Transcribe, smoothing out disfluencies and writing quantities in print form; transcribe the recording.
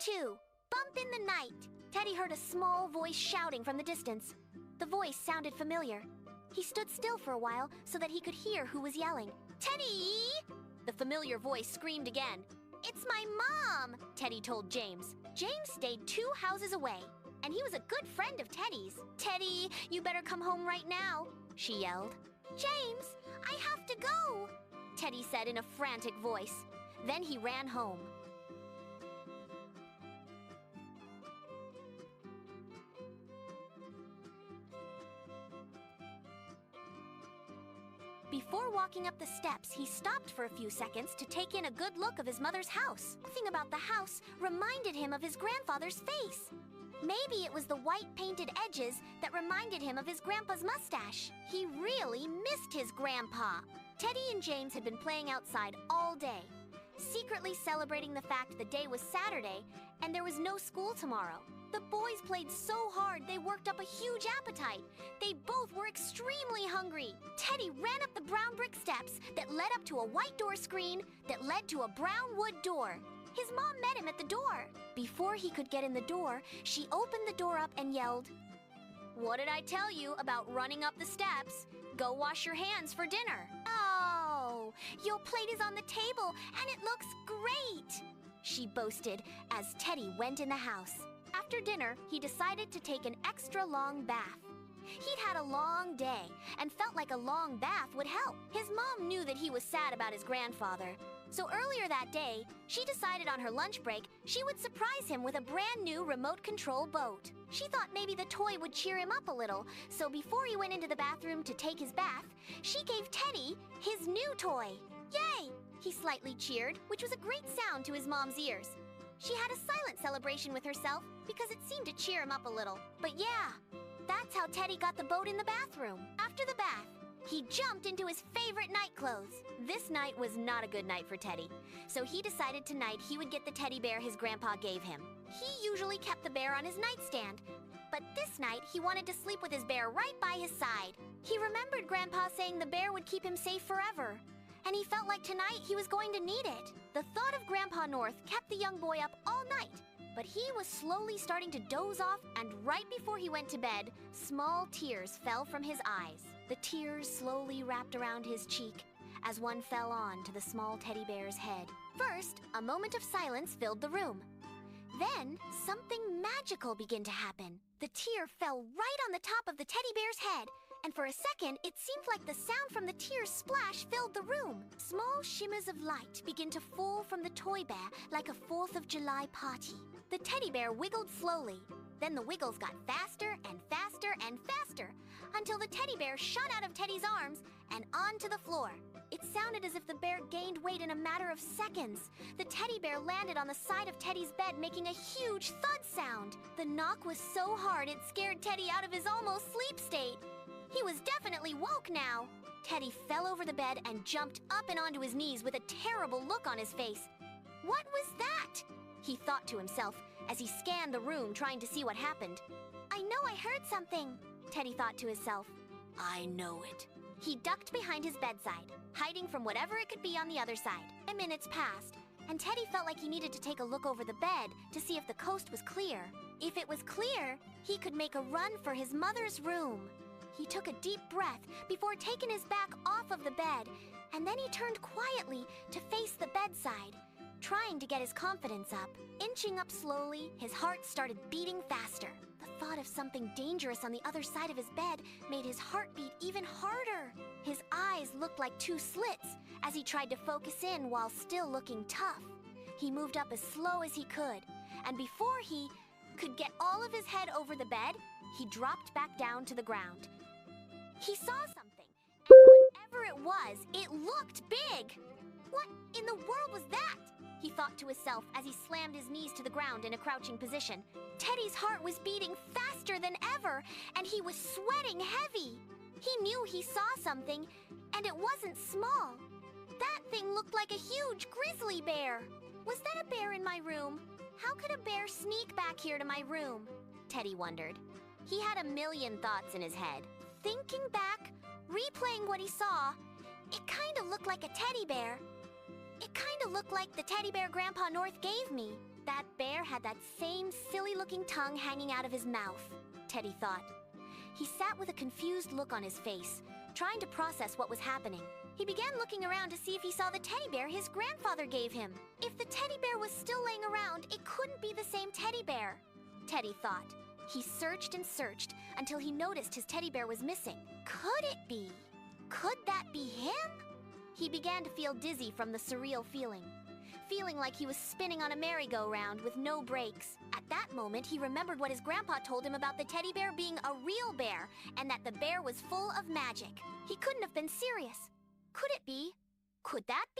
2. Bump in the night. Teddy heard a small voice shouting from the distance. The voice sounded familiar. He stood still for a while so that he could hear who was yelling. Teddy! The familiar voice screamed again. It's my mom, Teddy told James. James stayed 2 houses away, and he was a good friend of Teddy's. Teddy, you better come home right now, she yelled. James, I have to go, Teddy said in a frantic voice. Then he ran home. Before walking up the steps, he stopped for a few seconds to take in a good look of his mother's house. Nothing about the house reminded him of his grandfather's face. Maybe it was the white painted edges that reminded him of his grandpa's mustache. He really missed his grandpa. Teddy and James had been playing outside all day, secretly celebrating the fact the day was Saturday and there was no school tomorrow. The boys played so hard they worked up a huge appetite. They both were extremely hungry. Teddy ran up the brown brick steps that led up to a white door screen that led to a brown wood door. His mom met him at the door. Before he could get in the door, she opened the door up and yelled, "What did I tell you about running up the steps? Go wash your hands for dinner." "Oh, your plate is on the table and it looks great," she boasted as Teddy went in the house. After dinner, he decided to take an extra long bath. He'd had a long day and felt like a long bath would help. His mom knew that he was sad about his grandfather. So earlier that day, she decided on her lunch break she would surprise him with a brand new remote control boat. She thought maybe the toy would cheer him up a little, so before he went into the bathroom to take his bath, she gave Teddy his new toy. Yay! He slightly cheered, which was a great sound to his mom's ears. She had a silent celebration with herself because it seemed to cheer him up a little. But yeah, that's how Teddy got the boat in the bathroom. After the bath, he jumped into his favorite night clothes. This night was not a good night for Teddy, so he decided tonight he would get the teddy bear his grandpa gave him. He usually kept the bear on his nightstand, but this night he wanted to sleep with his bear right by his side. He remembered Grandpa saying the bear would keep him safe forever, and he felt like tonight he was going to need it. The thought of Grandpa North kept the young boy up all night, but he was slowly starting to doze off, and right before he went to bed, small tears fell from his eyes. The tears slowly wrapped around his cheek as one fell on to the small teddy bear's head. First, a moment of silence filled the room. Then, something magical began to happen. The tear fell right on the top of the teddy bear's head, and for a second, it seemed like the sound from the tear's splash filled the room. Small shimmers of light began to fall from the toy bear like a 4th of July party. The teddy bear wiggled slowly. Then the wiggles got faster and faster and faster until the teddy bear shot out of Teddy's arms and onto the floor. It sounded as if the bear gained weight in a matter of seconds. The teddy bear landed on the side of Teddy's bed, making a huge thud sound. The knock was so hard it scared Teddy out of his almost sleep state. He was definitely woke now. Teddy fell over the bed and jumped up and onto his knees with a terrible look on his face. What was that? He thought to himself as he scanned the room trying to see what happened. I know I heard something, Teddy thought to himself. I know it. He ducked behind his bedside, hiding from whatever it could be on the other side. 10 minutes passed, and Teddy felt like he needed to take a look over the bed to see if the coast was clear. If it was clear, he could make a run for his mother's room. He took a deep breath before taking his back off of the bed, and then he turned quietly to face the bedside, trying to get his confidence up. Inching up slowly, his heart started beating faster. The thought of something dangerous on the other side of his bed made his heart beat even harder. His eyes looked like 2 slits as he tried to focus in while still looking tough. He moved up as slow as he could, and before he could get all of his head over the bed, he dropped back down to the ground. He saw something, and whatever it was, it looked big. What in the world was that? He thought to himself as he slammed his knees to the ground in a crouching position. Teddy's heart was beating faster than ever, and he was sweating heavy. He knew he saw something, and it wasn't small. That thing looked like a huge grizzly bear. Was that a bear in my room? How could a bear sneak back here to my room? Teddy wondered. He had a million thoughts in his head. Thinking back, replaying what he saw, it kind of looked like a teddy bear. It kind of looked like the teddy bear Grandpa North gave me. That bear had that same silly-looking tongue hanging out of his mouth, Teddy thought. He sat with a confused look on his face, trying to process what was happening. He began looking around to see if he saw the teddy bear his grandfather gave him. If the teddy bear was still laying around, it couldn't be the same teddy bear, Teddy thought. He searched and searched until he noticed his teddy bear was missing. Could it be? Could that be him? He began to feel dizzy from the surreal feeling like he was spinning on a merry-go-round with no brakes. At that moment, he remembered what his grandpa told him about the teddy bear being a real bear and that the bear was full of magic. He couldn't have been serious. Could it be? Could that be?